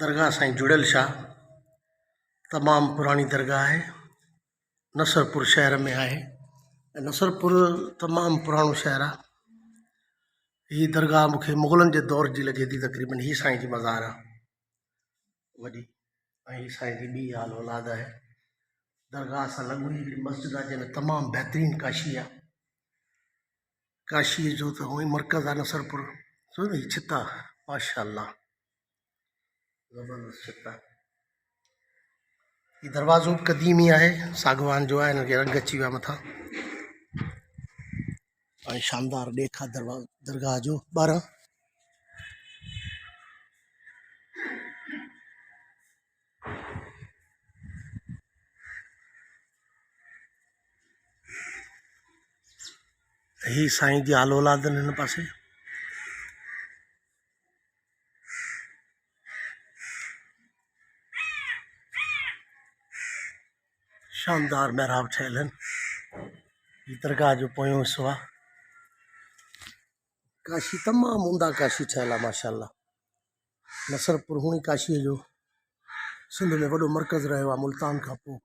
दरगाह साईं जुड़ियल शाह तमामु पुराणी दरगाह आहे। नसरपुर शहर में आहे। नसरपुर तमामु पुराणो शहर आहे। हीअ दरगाह मूंखे मुग़लनि जे दौर जी लॻे थी। तक़रीबन हीअ साईं जी मज़ार आहे वॾी, ऐं हीअ साईं जी ॿी आल औलाद आहे। दरगाह सां लॻो ई हिकिड़ी मस्जिद आहे जंहिंमें तमामु बहितरीनु काशी आहे। काशीअ जो त उहो ई मर्कज़ आहे नसरपुर। छो न हीअ छित आहे, माशाअल्लाह ज़बरदस्त छित आहे। हीअ दरवाज़ो बि क़दीमी आहे, सागवान जो आहे, हिनखे रंग अची वियो आहे मथां, ऐं शानदार ॾेख आहे दरगाह जो ॿाहिरां। ही साईं जी आल औलाद आहिनि हिन पासे। शानदार महराब ठहियल आहिनि। हीअ दरगाह जो पोयों हिसो आहे। काशी तमामु उमदा काशी ठहियल आहे माशाअल्लाह। नसरपुर हुअं ई काशीअ जो सिंध में वॾो मर्कज़ रहियो आहे। मुल्तान खां पोइ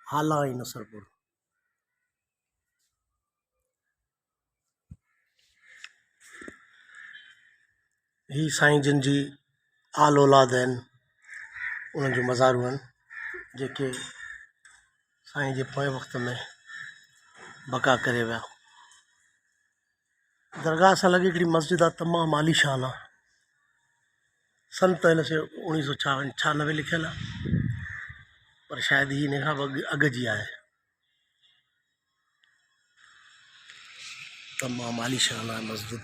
हाला ऐं नसरपुर। ही साईं जिन जी आल औलाद आहिनि उन्हनि जूं मज़ारूं आहिनि जेके साईं जे पोएं वक़्त में बका करे विया। दरगाह सां लॻे हिकिड़ी मस्जिद आहे, तमामु आलीशान आहे। सन त हिन से 1996 लिखियलु आहे, पर शायदि ही हिन खां बि अॻु जी आहे। तमामु आलीशान आहे मस्जिद।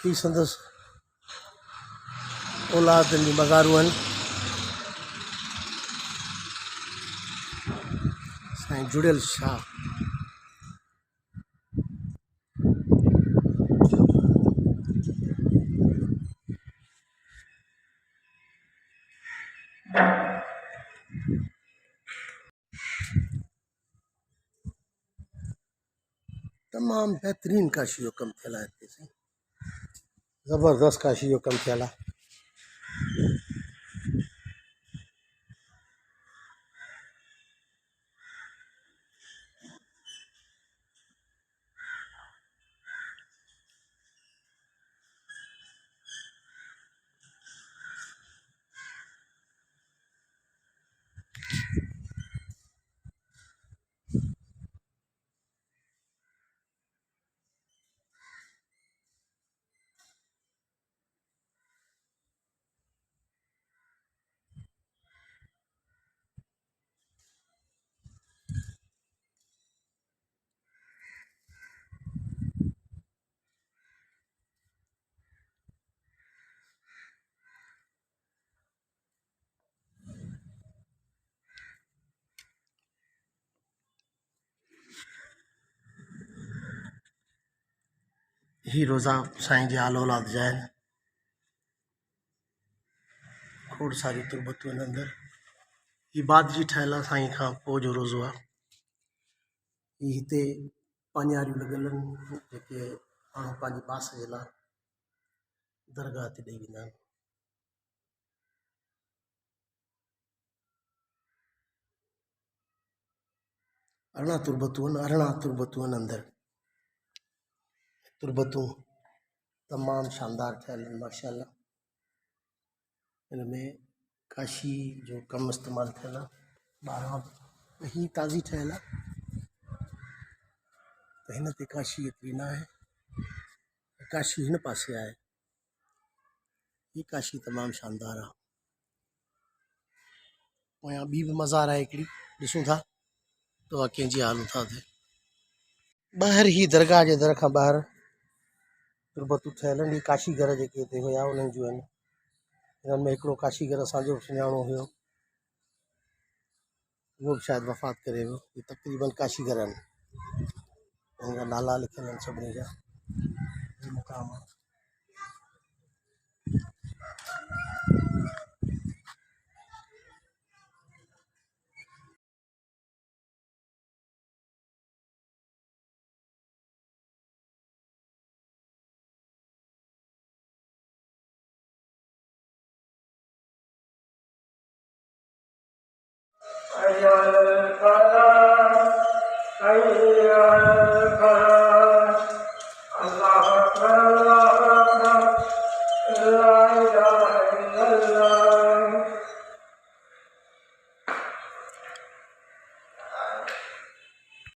ही संदसि औलादनि जी मज़ारूं आहिनि। साईं जुड़ियल शाह। तमामु बहितरीनु काशी जो कमु थियल आहे हिते साईं, ज़बरदस्त काशी जो कमु थियल आहे। ही रोज़ा साईं जी आल औलाद जा आहिनि। खोड़ सारी तुरबतूं आहिनि अंदरि। ही बाद जी ठहियल आहे, साईं खां पोइ जो रोज़ो आहे। ही हिते पाञियारियूं लॻियल आहिनि जेके माण्हू पंहिंजी बास जे लाइ दरगाह ते ॾेई वेंदा आहिनि। अरिड़हं तुरबतूं आहिनि अंदरि। तुरबतूं तमामु शानदार ठहियल आहिनि माशाअल्लाह। हिन में काशी जो कमु इस्तेमालु थियल आहे। ॿाहिरां ही ताज़ी ठहियल आहे, त हिन ते काशी एतिरी न आहे। काशी हिन पासे आहे। ही काशी तमामु शानदार आहे। पोयां ॿी बि मज़ार आहे हिकिड़ी, ॾिसूं था त उहा कंहिंजी हालत था थिए। ॿाहिरि ही दरगाह जे दर खां ॿाहिरि तुरबतूं ठहियल आहिनि। ही काशीगर जेके हिते हुया उन्हनि जूं आहिनि। हिननि में हिकिड़ो काशीगर असांजो सुञाणो हुयो, उहो बि शायदि वफ़ात करे वियो। ही तक़रीबन काशीगर आहिनि, हिन जा नाला लिखियल आहिनि सभिनी जा, मुक़ाम आहे। अल्लाह